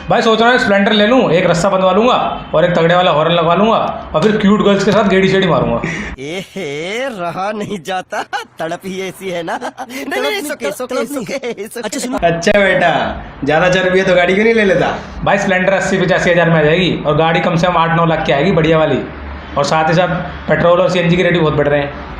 भाई सोच रहा हूँ स्प्लेंडर ले लूँ, एक रस्सा बंधवा लूंगा और एक तगड़े वाला हॉर्न लगवा लूंगा और फिर क्यूट गर्ल्स के साथ गेड़ी शेड़ी मारूंगा। रहा नहीं जाता, तड़प ही ऐसी है ना। नहीं, सुके। अच्छा बेटा, ज्यादा चर्बी है तो गाड़ी क्यों नहीं ले लेता? भाई स्प्लेंडर 80-85 हज़ार में आ जाएगी और गाड़ी कम से कम 8-9 लाख की आएगी बढ़िया वाली, और साथ ही साथ पेट्रोल और सीएनजी के रेट भी बहुत बढ़ रहे हैं।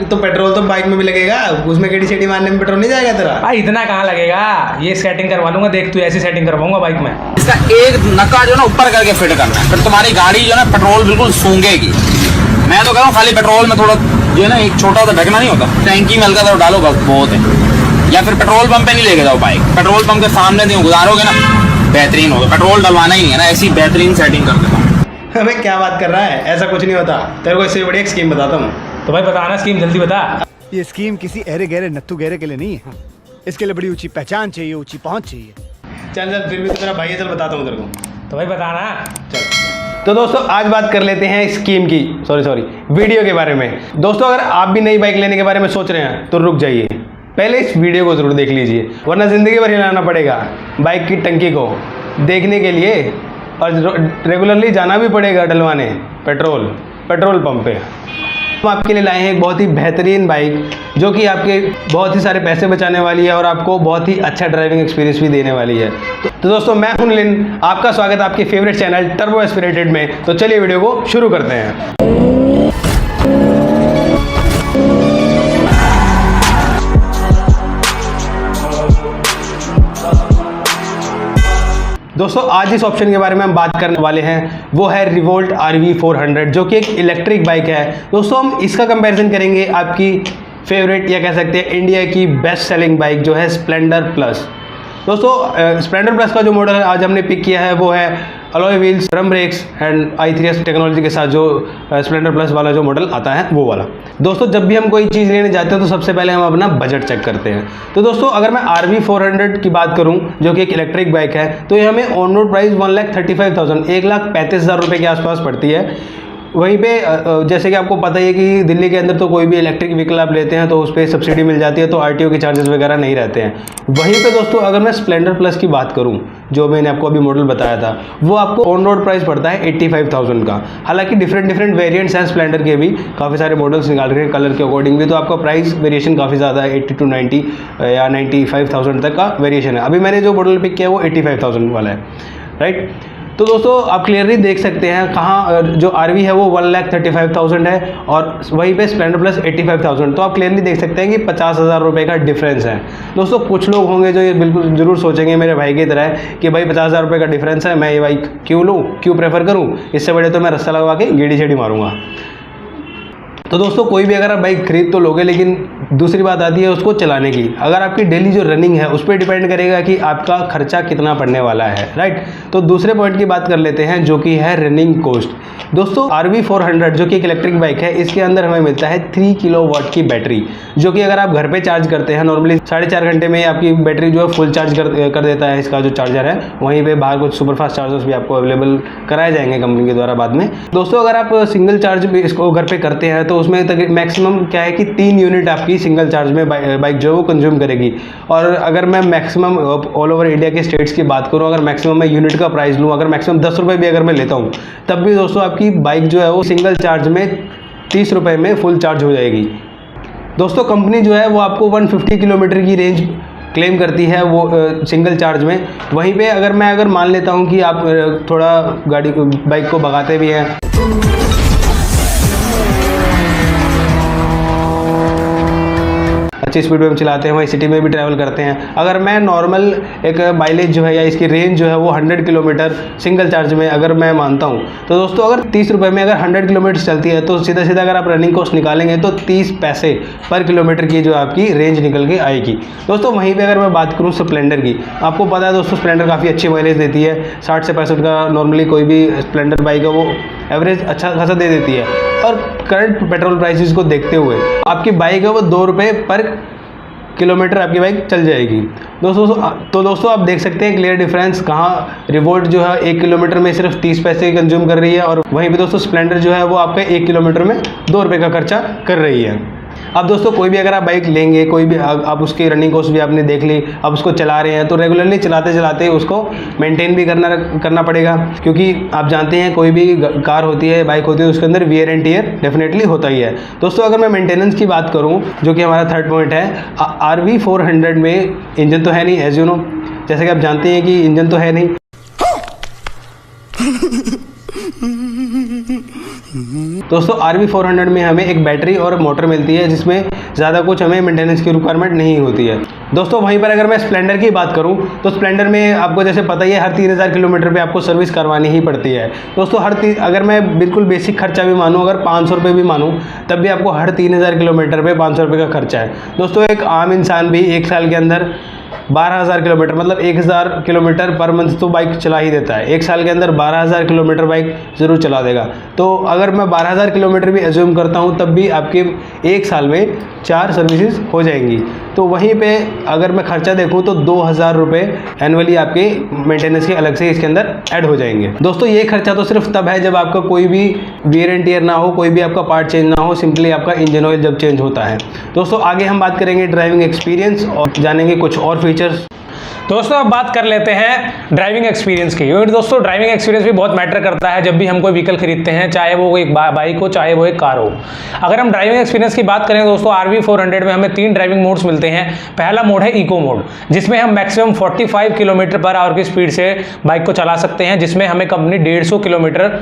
तो पेट्रोल तो बाइक में भी लगेगा, उसमें गेड़ी सेड़ी मारने में पेट्रोल नहीं जाएगा तेरा? भाई इतना कहाँ लगेगा, ये सेटिंग करवा लूंगा, देख तू ऐसी सेटिंग करवाऊंगा बाइक में। इसका एक नक्का जो ना ऊपर करके फिट करना है, फिर तुम्हारी गाड़ी जो है पेट्रोल बिल्कुल सूंघेगी। मैं तो कह रहा हूँ खाली पेट्रोल में थोड़ा जो है ना एक छोटा सा ढकना नहीं होता, टैंकी में हल्का सा डालो बस बहुत है। या फिर पेट्रोल पंप पे नहीं लेके जाओ बाइक, पेट्रोल पंप के सामने नहीं गुजारोगे ना बेहतरीन होगा। पेट्रोल डलवाना ही नहीं है ना, ऐसी बेहतरीन सेटिंग कर देता हूँ। हमें क्या बात कर रहा है, ऐसा कुछ नहीं होता। तेरे को इससे बड़ी एक स्कीम बताता हूँ। तो भाई बताना स्कीम, जल्दी बता। ये स्कीम किसी अरे गहरे नत्थु गहरे के लिए नहीं है, इसके लिए बड़ी ऊंची पहचान चाहिए, ऊंची पहुंच चाहिए। चल फिर भी तो तेरा भाई है, चल बताता हूँ तेरे को। तो भाई बताना। चल तो दोस्तों आज बात कर लेते हैं स्कीम की, सॉरी वीडियो के बारे में। दोस्तों अगर आप भी नई बाइक लेने के बारे में सोच रहे हैं तो रुक जाइए, पहले इस वीडियो को जरूर देख लीजिए, वरना ज़िंदगी भर हिलाना पड़ेगा बाइक की टंकी को देखने के लिए, और रेगुलरली जाना भी पड़ेगा डलवाने पेट्रोल पंप पे। हम आपके लिए लाए हैं एक बहुत ही बेहतरीन बाइक जो कि आपके बहुत ही सारे पैसे बचाने वाली है और आपको बहुत ही अच्छा ड्राइविंग एक्सपीरियंस भी देने वाली है। तो दोस्तों मैं हूं लिन, आपका स्वागत है आपके फेवरेट चैनल टर्बो एस्पिरेटेड में। तो चलिए वीडियो को शुरू करते हैं। दोस्तों आज इस ऑप्शन के बारे में हम बात करने वाले हैं, वो है रिवोल्ट RV400 जो कि एक इलेक्ट्रिक बाइक है। दोस्तों हम इसका कंपैरिजन करेंगे आपकी फेवरेट या कह सकते हैं इंडिया की बेस्ट सेलिंग बाइक जो है स्प्लेंडर प्लस। दोस्तों स्प्लेंडर प्लस का जो मॉडल आज हमने पिक किया है वो है alloy wheels, drum brakes and i3S technology के साथ जो स्प्लेंडर प्लस वाला जो मॉडल आता है वो वाला। दोस्तों जब भी हम कोई चीज़ लेने जाते हैं तो सबसे पहले हम अपना बजट चेक करते हैं। तो दोस्तों अगर मैं RV400 की बात करूं जो कि एक इलेक्ट्रिक बाइक है तो ये हमें ऑन रोड प्राइस 1,35,000 1,35,000 रुपये के आसपास पड़ती है। वहीं पे जैसे कि आपको पता ही है कि दिल्ली के अंदर तो कोई भी इलेक्ट्रिक व्हीकल आप लेते हैं तो उस पर सब्सिडी मिल जाती है, तो RTO के चार्जेस वगैरह नहीं रहते हैं। वहीं पे दोस्तों अगर मैं स्प्लेंडर प्लस की बात करूं जो मैंने आपको अभी मॉडल बताया था, वो आपको ऑन रोड प्राइस पड़ता है 85,000 का। हालांकि डिफरेंट वेरिएंट्स हैं स्प्लेंडर के भी, काफ़ी सारे मॉडल्स निकाल रहे हैं कलर के अकॉर्डिंग भी, तो आपका प्राइस वेरिएशन काफ़ी ज़्यादा है, 80 to 90 या 95,000 तक का वेरिएशन है। अभी मैंने जो मॉडल पिक किया वो 85,000 वाला है, राइट। तो दोस्तों आप क्लियरली देख सकते हैं कहाँ जो RV है वो 1,35,000 है और वहीं पे स्प्लेंडर प्लस 85,000। तो आप क्लियरली देख सकते हैं कि 50,000 रुपये का डिफरेंस है। दोस्तों कुछ लोग होंगे जो ये बिल्कुल ज़रूर सोचेंगे मेरे भाई की तरह कि भाई 50,000 रुपये का डिफरेंस है, मैं ये बाइक क्यों लूँ, क्यों प्रेफर करूँ, इससे बड़े तो मैं रस्सा लगवा के गेड़ी छेड़ी मारूँगा। तो दोस्तों कोई भी अगर आप बाइक खरीद तो लोगे, लेकिन दूसरी बात आती है उसको चलाने की। अगर आपकी डेली जो रनिंग है उस पर डिपेंड करेगा कि आपका खर्चा कितना पड़ने वाला है, राइट। तो दूसरे पॉइंट की बात कर लेते हैं जो कि है रनिंग कॉस्ट। दोस्तों RV400 जो कि एक इलेक्ट्रिक बाइक है, इसके अंदर हमें मिलता है 3 किलोवाट की बैटरी, जो कि अगर आप घर पे चार्ज करते हैं नॉर्मली 4.5 घंटे में आपकी बैटरी जो है फुल चार्ज कर देता है इसका जो चार्जर है। वहीं पे बाहर कुछ सुपर फास्ट चार्जर्स भी आपको अवेलेबल कराए जाएंगे कंपनी के द्वारा बाद में। दोस्तों अगर आप सिंगल चार्ज भी इसको घर पे करते हैं तो उसमें तक मैक्सिमम क्या है कि 3 यूनिट आपकी सिंगल चार्ज में बाइक जो है वो कंज्यूम करेगी। और अगर मैं मैक्सिमम ऑल ओवर इंडिया के स्टेट्स की बात करूँ, अगर मैक्सिमम मैं यूनिट का प्राइस लूँ, अगर मैक्सिमम 10 रुपये भी अगर मैं लेता हूँ, तब भी दोस्तों आपकी बाइक जो है वो सिंगल चार्ज में 30 रुपये में फुल चार्ज हो जाएगी। दोस्तों कंपनी जो है वो आपको 150 किलोमीटर की रेंज क्लेम करती है वो सिंगल चार्ज में। वहीं पे अगर मान लेता हूँ कि आप थोड़ा बाइक को भगाते भी हैं, अच्छी स्पीड में हम चलाते हैं, वहीं सिटी में भी ट्रैवल करते हैं, अगर मैं नॉर्मल एक माइलेज जो है या इसकी रेंज जो है वो 100 किलोमीटर सिंगल चार्ज में अगर मैं मानता हूं, तो दोस्तों अगर 30 रुपये में अगर 100 किलोमीटर चलती है तो सीधा अगर आप रनिंग कॉस्ट निकालेंगे तो 30 पैसे पर किलोमीटर की जो आपकी रेंज निकल के आएगी। दोस्तों वहीं पर अगर मैं बात करूँ स्प्लेंडर की, आपको पता है दोस्तों स्प्लेंडर काफ़ी अच्छी माइलेज देती है, 60 से 65 का नॉर्मली कोई भी स्प्लेंडर बाइक है वो एवरेज अच्छा खासा दे देती है। और करंट पेट्रोल प्राइसेस को देखते हुए आपकी बाइक है वो 2 रुपये पर किलोमीटर आपकी बाइक चल जाएगी। दोस्तों आप देख सकते हैं क्लियर डिफरेंस, कहाँ रिवोल्ट जो है 1 किलोमीटर में सिर्फ 30 पैसे कंज्यूम कर रही है और वहीं पे दोस्तों स्प्लेंडर जो है वो आपका 1 किलोमीटर में 2 रुपये का खर्चा कर रही है, अब दोस्तों कोई भी अगर आप बाइक लेंगे, कोई भी आप उसकी रनिंग कॉस्ट भी आपने देख ली, अब उसको चला रहे हैं तो रेगुलरली चलाते चलाते उसको मेंटेन भी करना पड़ेगा, क्योंकि आप जानते हैं कोई भी कार होती है, बाइक होती है, उसके अंदर वियर एंड टियर डेफिनेटली होता ही है। दोस्तों अगर मैं मेंटेनेंस की बात करूं, जो कि हमारा थर्ड पॉइंट है, RV400 में इंजन तो है नहीं, एज यू नो, जैसे कि आप जानते हैं कि इंजन तो है नहीं। दोस्तों RV400 में हमें एक बैटरी और मोटर मिलती है, जिसमें ज़्यादा कुछ हमें मेंटेनेंस की रिक्वायरमेंट नहीं होती है। दोस्तों वहीं पर अगर मैं स्प्लेंडर की बात करूं, तो स्प्लेंडर में आपको जैसे पता ही है, हर 3000 किलोमीटर पे आपको सर्विस करवानी ही पड़ती है। दोस्तों अगर मैं बिल्कुल बेसिक खर्चा भी मानूं, अगर 500 रुपये भी मानूं, तब भी आपको हर 3000 किलोमीटर पे 500 रुपये का खर्चा है। दोस्तों एक आम इंसान भी एक साल के अंदर 12,000 किलोमीटर, मतलब 1000 किलोमीटर पर मंथ तो बाइक चला ही देता है। एक साल के अंदर 12,000 किलोमीटर बाइक ज़रूर चला देगा। तो अगर मैं 12,000 किलोमीटर भी एज्यूम करता हूँ, तब भी आपके एक साल में 4 सर्विसेज हो जाएंगी। तो वहीं पे अगर मैं खर्चा देखूँ तो 2,000 रुपये एनुअली आपके मेंटेनेंस के अलग से इसके अंदर ऐड हो जाएंगे। दोस्तों ये खर्चा तो सिर्फ तब है जब आपका कोई भी वियर एंड टियर ना हो, कोई भी आपका पार्ट चेंज ना हो, सिंपली आपका इंजन ऑयल जब चेंज होता है। दोस्तों आगे हम बात करेंगे ड्राइविंग एक्सपीरियंस और जानेंगे कुछ और फीचर्स। दोस्तों अब बात कर लेते हैं ड्राइविंग एक्सपीरियंस की, क्योंकि दोस्तों ड्राइविंग एक्सपीरियंस भी बहुत मैटर करता है जब भी हम कोई व्हीकल खरीदते हैं, चाहे वो एक बाइक हो, चाहे वो एक कार हो। अगर हम ड्राइविंग एक्सपीरियंस की बात करें दोस्तों, RV400 में हमें 3 ड्राइविंग मोड्स मिलते हैं। पहला मोड है इको मोड, जिसमें हम मैक्सिमम 45 किलोमीटर पर आवर की स्पीड से बाइक को चला सकते हैं, जिसमें हमें कंपनी 150 किलोमीटर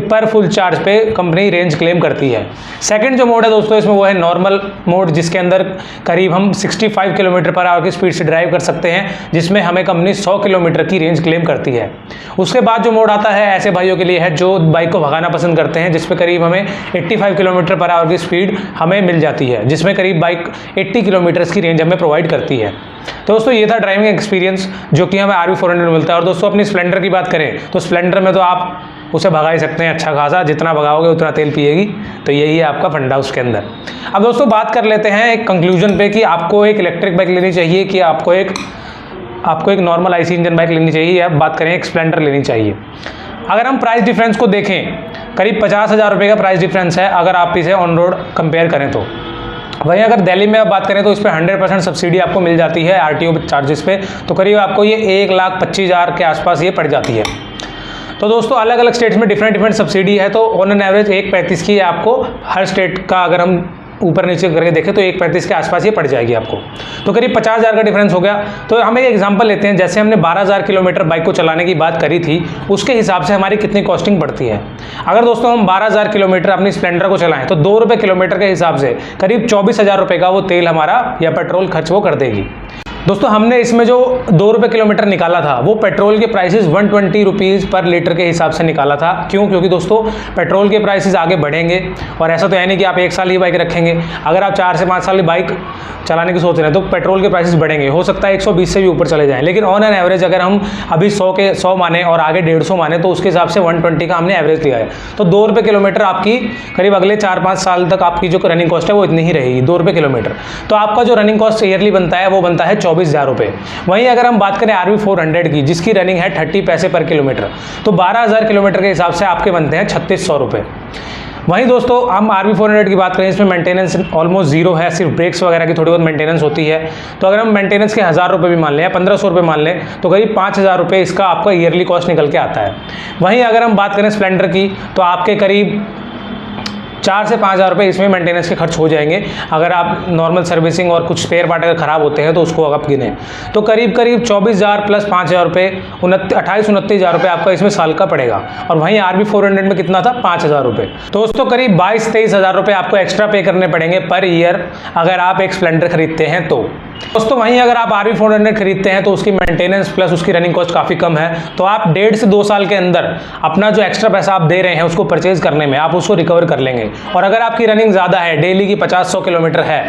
पर फुल चार्ज पे कंपनी रेंज क्लेम करती है। सेकंड जो मोड है दोस्तों, इसमें वो है नॉर्मल मोड, जिसके अंदर करीब हम 65 किलोमीटर पर आवर की स्पीड से ड्राइव कर सकते हैं, जिसमें हमें कंपनी 100 किलोमीटर की रेंज क्लेम करती है। उसके बाद जो मोड आता है ऐसे भाइयों के लिए है जो बाइक को भगाना पसंद करते हैं, जिसमें करीब हमें 85 किलोमीटर पर आवर की स्पीड हमें मिल जाती है, जिसमें करीब बाइक 80 किलोमीटर की रेंज हमें प्रोवाइड करती है। तो दोस्तों ये था ड्राइविंग एक्सपीरियंस जो कि हमें RV400 में मिलता है। और दोस्तों अपनी स्प्लेंडर की बात करें तो स्प्लेंडर में तो आप उसे भगा ही सकते हैं अच्छा खासा, जितना भगाओगे उतना तेल पिएगी, तो यही है आपका फंडा उसके अंदर। अब दोस्तों बात कर लेते हैं एक कंक्लूजन पे कि आपको एक इलेक्ट्रिक बाइक लेनी चाहिए कि आपको एक नॉर्मल IC इंजन बाइक लेनी चाहिए, या बात करें एक स्प्लेंडर लेनी चाहिए। अगर हम प्राइस डिफरेंस को देखें, करीब 50,000 रुपये का प्राइस डिफरेंस है अगर आप इसे ऑन रोड कंपेयर करें तो। वहीं अगर दिल्ली में आप बात करें तो इस पर 100% सब्सिडी आपको मिल जाती है RTO चार्जेस पे, तो करीब आपको ये 1,25,000 के आसपास ये पड़ जाती है। तो दोस्तों अलग अलग स्टेट्स में डिफरेंट सब्सिडी है, तो ऑन एन एवरेज 1,35 की आपको हर स्टेट का अगर हम ऊपर नीचे करके देखें तो 1,35 के आसपास ये पड़ जाएगी आपको। तो करीब 50,000 का डिफरेंस हो गया। तो हम एक एग्जांपल लेते हैं, जैसे हमने 12,000 किलोमीटर बाइक को चलाने की बात करी थी, उसके हिसाब से हमारी कितनी कॉस्टिंग पड़ती है। अगर दोस्तों हम 12,000 किलोमीटर अपनी स्प्लेंडर को चलाएं तो 2 रुपये किलोमीटर के हिसाब से करीब 24,000 रुपये का वो तेल हमारा या पेट्रोल खर्च वो कर देगी। दोस्तों हमने इसमें जो 2 रुपये किलोमीटर निकाला था वो पेट्रोल के प्राइसेस 120 रुपीज़ पर लीटर के हिसाब से निकाला था। क्यों? क्योंकि दोस्तों पेट्रोल के प्राइसेस आगे बढ़ेंगे, और ऐसा तो है नहीं कि आप 1 साल ही बाइक रखेंगे। अगर आप 4 से 5 साल की बाइक चलाने की सोच रहे हैं तो पेट्रोल के प्राइसेस बढ़ेंगे, हो सकता है 120 से भी ऊपर चले जाएँ। लेकिन ऑन एन एवरेज अगर हम अभी 100 माने और आगे 150 माने तो उसके हिसाब से 120 का हमने एवरेज लिया है। तो 2 रुपये किलोमीटर आपकी करीब अगले 4-5 साल तक आपकी जो रनिंग कॉस्ट है वो इतनी ही रहेगी, 2 रुपये किलोमीटर। तो आपका जो रनिंग कॉस्ट ईयरली बनता है वो बनता है 24,000 रुपये। वहीं अगर हम बात करें RV400 की, जिसकी रनिंग है 30 पैसे पर किलोमीटर, तो 12,000 किलोमीटर के हिसाब से आपके बनते हैं 3,600 रुपये। वहीं दोस्तों हम RV400 की बात करें, इसमें मेंटेनेंस ऑलमोस्ट जीरो है, सिर्फ ब्रेक्स वगैरह की थोड़ी बहुत मेंटेनेंस होती है। तो अगर हम मेंटेनेंस के 1,000 रुपये भी मान लें या 1,500 रुपये मान लें तो करीब 5,000 रुपये इसका आपका ईयरली कॉस्ट निकल के आता है। वहीं अगर हम बात करें स्प्लेंडर की तो आपके करीब 4 से 5,000 रुपये इसमें मेंटेनेंस के खर्च हो जाएंगे। अगर आप नॉर्मल सर्विसिंग और कुछ स्पेयर पार्ट अगर ख़राब होते हैं तो उसको आप गिने तो करीब 24,000 प्लस 5,000 रुपये 28-29,000 रुपये आपका इसमें साल का पड़ेगा। और वहीं RV400 में कितना था? 5,000 रुपये। तो दोस्तों करीब 22-23,000 रुपये आपको एक्स्ट्रा पे करने पड़ेंगे पर ईयर अगर आप एक स्प्लेंडर खरीदते हैं तो। दोस्तों वहीं अगर आप RV400 खरीदते हैं तो उसकी मेंटेनेंस प्लस उसकी रनिंग कॉस्ट काफ़ी कम है, तो आप 1.5 से 2 साल के अंदर अपना जो एक्स्ट्रा पैसा आप दे रहे हैं उसको परचेज करने में आप उसको रिकवर कर लेंगे। और अगर आपकी रनिंग ज़्यादा है, डेली की 50-100 किलोमीटर है,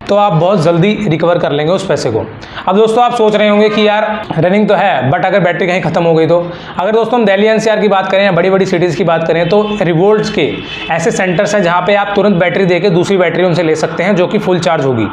तो आप बहुत जल्दी रिकवर कर लेंगे उस पैसे को। अब दोस्तों आप सोच रहे होंगे कि यार रनिंग तो है बट अगर बैटरी कहीं खत्म हो गई तो। अगर दोस्तों हम दिल्ली NCR की बात करें या बड़ी बड़ी सिटीज़ की बात करें तो रिवोल्ट्स के ऐसे सेंटर्स हैं जहाँ पे आप तुरंत बैटरी देके दूसरी बैटरी उनसे ले सकते हैं जो कि फुल चार्ज होगी।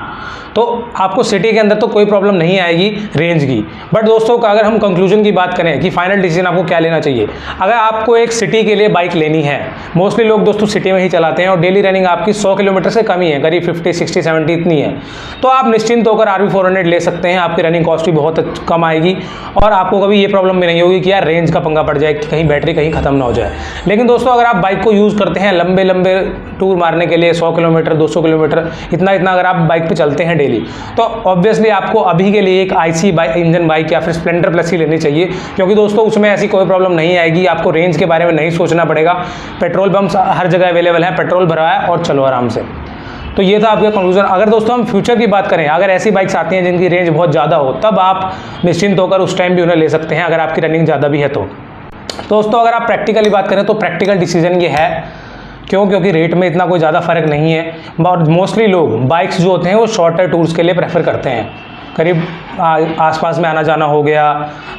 तो आपको सिटी सिटी के अंदर तो कोई प्रॉब्लम नहीं आएगी रेंज की। बट दोस्तों अगर हम कंक्लूजन की बात करें कि फाइनल डिसीजन आपको क्या लेना चाहिए, अगर आपको एक सिटी के लिए बाइक लेनी है, मोस्टली लोग दोस्तों सिटी में ही चलाते हैं और डेली रनिंग आपकी 100 किलोमीटर से कम ही है, करीब 50, 60, 70 इतनी है, तो आप निश्चिंत होकर RV400 ले सकते हैं। आपकी रनिंग कॉस्ट भी बहुत कम आएगी और आपको कभी ये प्रॉब्लम भी नहीं होगी कि यार रेंज का पंगा पड़ जाए कि कहीं बैटरी कहीं खत्म ना हो जाए। लेकिन दोस्तों अगर आप बाइक को यूज़ करते हैं लंबे लंबे टूर मारने के लिए, 100 किलोमीटर 200 किलोमीटर इतना अगर आप बाइक पे चलते हैं डेली, तो ऑब्वियसली आपको अभी के लिए एक IC इंजन बाइक या फिर स्प्लेंडर प्लस ही लेनी चाहिए, क्योंकि दोस्तों उसमें ऐसी कोई प्रॉब्लम नहीं आएगी। आपको रेंज के बारे में नहीं सोचना पड़ेगा, पेट्रोल पंप्स हर जगह अवेलेबल है, पेट्रोल भरवाया और चलो आराम से। तो ये था आपका कंक्लूजन। अगर दोस्तों हम फ्यूचर की बात करें, अगर ऐसी बाइक्स आती हैं जिनकी रेंज बहुत ज़्यादा हो, तब आप निश्चिंत होकर उस टाइम भी उन्हें ले सकते हैं अगर आपकी रनिंग ज़्यादा भी है तो। दोस्तों अगर आप प्रैक्टिकली बात करें तो प्रैक्टिकल डिसीजन ये है, क्योंकि रेट में इतना कोई ज़्यादा फर्क नहीं है और मोस्टली लोग बाइक्स जो होते हैं वो शॉर्टर टूर्स के लिए प्रेफर करते हैं। करीब आसपास में आना जाना हो गया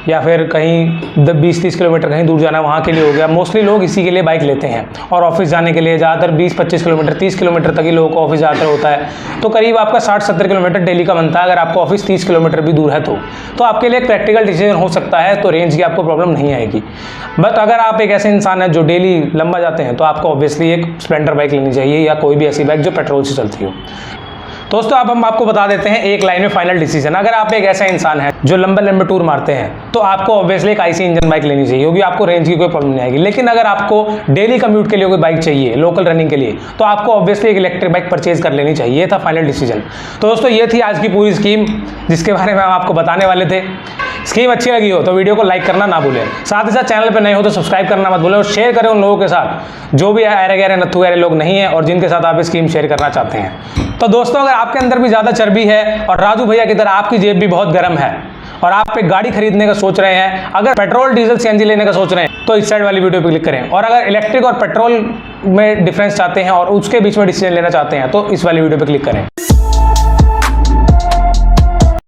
या फिर कहीं 20-30 किलोमीटर कहीं दूर जाना, वहाँ के लिए हो गया। मोस्टली लोग इसी के लिए बाइक लेते हैं और ऑफिस जाने के लिए ज़्यादातर 20-25 किलोमीटर 30 किलोमीटर तक ही लोगों को ऑफिस जाकर होता है, तो करीब आपका 60-70 किलोमीटर डेली का बनता है। अगर आपका ऑफिस 30 किलोमीटर भी दूर है तो आपके लिए एक प्रैक्टिकल डिसीजन हो सकता है, तो रेंज की आपको प्रॉब्लम नहीं आएगी। बट अगर आप एक ऐसे इंसान हैं जो डेली लंबा जाते हैं, तो आपको ऑब्वियसली एक स्प्लेंडर बाइक लेनी चाहिए या कोई भी ऐसी बाइक जो पेट्रोल से चलती हो। दोस्तों अब हम आपको बता देते हैं एक लाइन में फाइनल डिसीजन। अगर आप एक ऐसा इंसान है जो लंबे टूर मारते हैं, तो आपको ऑब्वियसली एक IC इंजन बाइक लेनी चाहिए, क्योंकि आपको रेंज की कोई प्रॉब्लम नहीं आएगी। लेकिन अगर आपको डेली कम्यूट के लिए कोई बाइक चाहिए, लोकल रनिंग के लिए, तो आपको ऑब्वियसली एक इलेक्ट्रिक बाइक परचेज कर लेनी चाहिए। ये था फाइनल डिसीजन। तो दोस्तों ये थी आज की पूरी स्कीम जिसके बारे में हम आपको बताने वाले थे। स्कीम अच्छी लगी हो तो वीडियो को लाइक करना ना भूलें, साथ ही साथ चैनल पर नए हो तो सब्सक्राइब करना मत भूलें और शेयर करें उन लोगों के साथ जो भी अरे गहरे नत्थु गहरे लोग नहीं हैं और जिनके साथ आप स्कीम शेयर करना चाहते हैं। तो दोस्तों अगर आपके अंदर भी ज़्यादा चर्बी है और राजू भैया की तरह आपकी जेब भी बहुत गर्म है और आप एक गाड़ी खरीदने का सोच रहे हैं, अगर पेट्रोल डीजल CNG लेने का सोच रहे हैं, तो इस साइड वाली वीडियो पर क्लिक करें। और अगर इलेक्ट्रिक और पेट्रोल में डिफरेंस चाहते हैं और उसके बीच में डिसीजन लेना चाहते हैं, तो इस वाली वीडियो पर क्लिक करें।